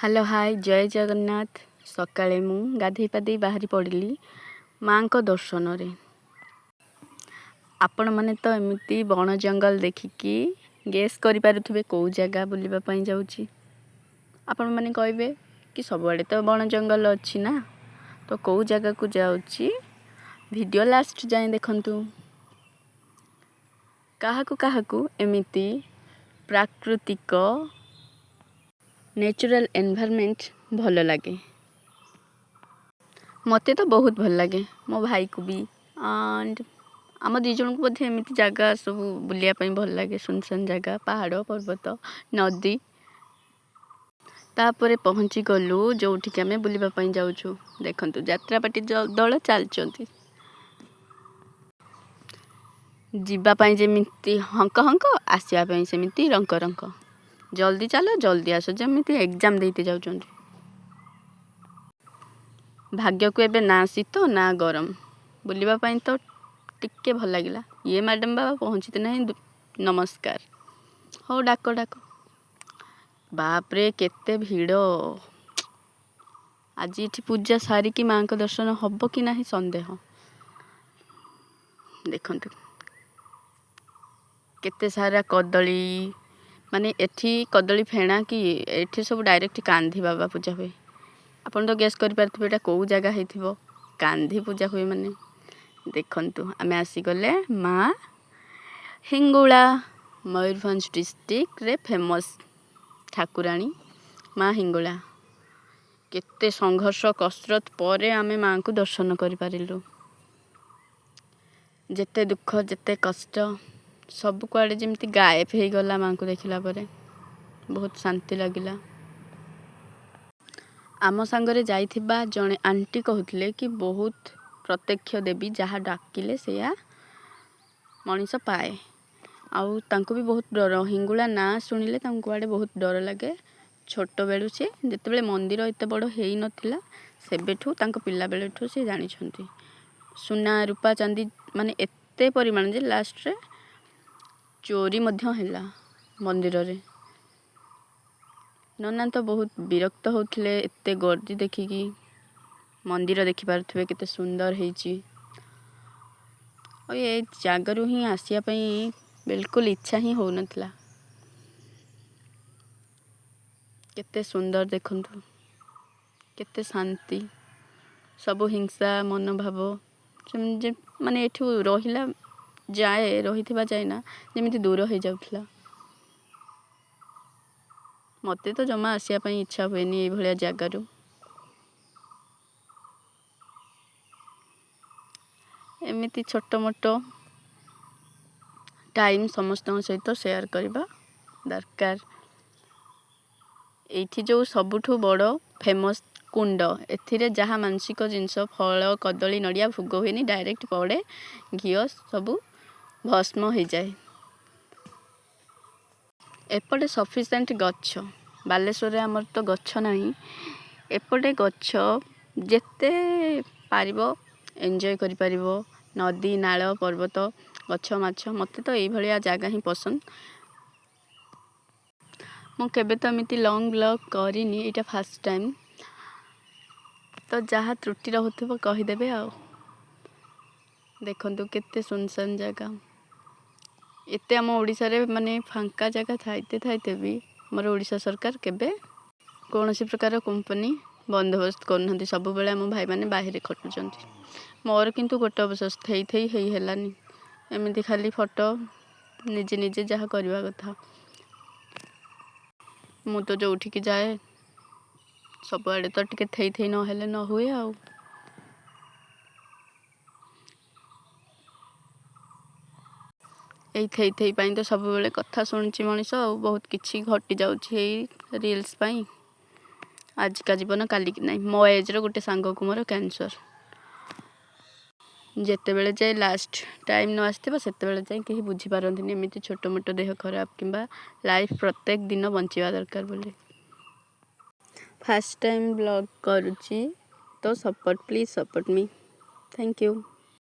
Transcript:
Hello hi जय जगन्नाथ। सकाळे मु गाधई पाधई बाहरी पड़िली माँ को दर्शन रे। आपण माने तो एमती बण जंगल देखिकी गेस करि पारुथबे को जगह बुलिबा पई जाउची। आपण माने कहबे कि सबआडे तो बण जंगल अछि ना, तो को जगह को जाउची वीडियो लास्ट जाए देखंतु। काहाकू एमिति प्राकृतिक नेचुरल एनवायरनमेंट भल लगे। मते तो बहुत भल लगे, मो भाई को भी एंड आम दी जन को बोधे एमिति जगह सब बुलिया पई भल लगे। सुनसान जगह, पहाड़ पर्वत नदी। तापरे पहुँची गलु जोठी आमे बुलिबा पई जाउछु। देखंतु यात्रा पार्टी दल चलचंती जीवा पई जेमिति हंक हंक आसिया पई सेमिति रंक रंक। जल्दी चलो जल्दी आसो जेमिति एग्जाम देते जाउचंती। भाग्य को एबे ना शीत ना गरम, बुलिबा पई तो टिके भल लागिला। ये मैडम बाबा पहुँचते नहीं, नमस्कार। हो डाको डाको। बाप रे केते भीड़। आज इठी पूजा सारी की माँ को दर्शन हब कि नहीं संदेह। देखंतु केते सारा कदली, माने एठी कदली फेणा कि एठी सब डायरेक्ट कांधी बाबा पूजा हुए। आपण तो गेस करि पारथिबे एटा को जगह हेथिबो, कांधी पूजा हुए माने। देखंतु आमे आसी गले माँ हिंगुला, मयूरभंज डिस्ट्रिक्ट रे फेमस ठाकुराणी माँ हिंगुला। केते संघर्ष कसरत परे आमे माँ को दर्शन करि पारिलु। जेते दुख जेते कष्ट सब कुआडे जेमती गायब हो गला माँ को देखिला परे। बहुत शांति लगिला। आम सांगरे जाइथिबा जणे आंटी कहूथिले कि बहुत प्रत्यक्ष देवी जहाँ डाकिले सेया मनीष पाए। आउ तांको भी बहुत डर, हिंगुला ना सुनिले तांको आडे बहुत डर लगे। छोट बेलु से जेतेबेले मंदिर एते बड़ हेई नथिला सेबेठू तांको पिल्ला बेलेठू से जानि छंती। सुना रूपा चांदी माने एते परिमाण जे लास्ट रे चोरी मध्य हैला मंदिर रे। नना तो बहुत विरक्त होथिले एते गर्दी देखिकी। मंदिर देखि पारुथबे केते सुंदर हेची। और ये जागरु ही आसिया पई बिल्कुल इच्छा ही हो नथला। केते सुंदर देखंतु, केते शांति। सब हिंसा मनोभाव जे माने एठू रहिला जाए रहिथिबा जाए ना जेमिति दूर हो जाउथला। मते तो जमा आसिया पई इच्छा हुएनी ए भलिया जागरु। एमिति छोट मोटो टाइम समस्त सहित शेयर करबा दरकार। एठी जो सबुठू बड़ फेमस कुंड, एथिरे जहाँ मानसिक जिनस फल कदली नड़िया भोग हुएनी, डायरेक्ट पड़े घिओ सबू भस्म हो जाए। एपटे सफिशिएंट गच्छ, बालेश्वर आमर तो गच्छ नहीं। एपटे गच्छ जेते पारिबो एंजॉय करि पारिबो। नदी नाल पर्वत गच्छ माछ, मते तो एई भलिया जागा ही पसंद। मु केबे तो एमिति लॉन्ग ब्लॉग करिनी, एटा फर्स्ट टाइम। तो जहाँ त्रुटि रहउथबो कहि देबे आ। देखंतु केते सुनसान जगह। एते आम ओडिसा रे माने फांका जगह थाइते थाइते भी मोर ओडिसा सरकार केबे कोनोसी प्रकार कंपनी बंदोबस्त करनहंती। सब बेले आम भाई माने बाहिर खटुचंती। मोर किंतु गोटे अवशेष थेई थेई हेई हेलानी। एमिति खाली फोटो निजे निजे जहाँ करवा कथा। मु तो जोठी की जाए सब आडे तो टिके थेई थेई न हेले न हुए आउ। एई थेई थेई पाई तो सब बेले कथा सुनची मनीष आउ। बहुत किछि घटी जाउछि एई रील्स पाई। आज का जीवन काली की नहीं। मो एज रो गोटे सांग को मोर कैंसर। जेते बेले जाए लास्ट टाइम न आस्थिबा सेते बेले जाए केही बुझी पारंतिनी एमिति छोट मोटो देह खराब किंबा लाइफ प्रत्येक दिन बंचिबा दरकार बोली। फर्स्ट टाइम ब्लॉग करूची तो support, please support me. Thank you.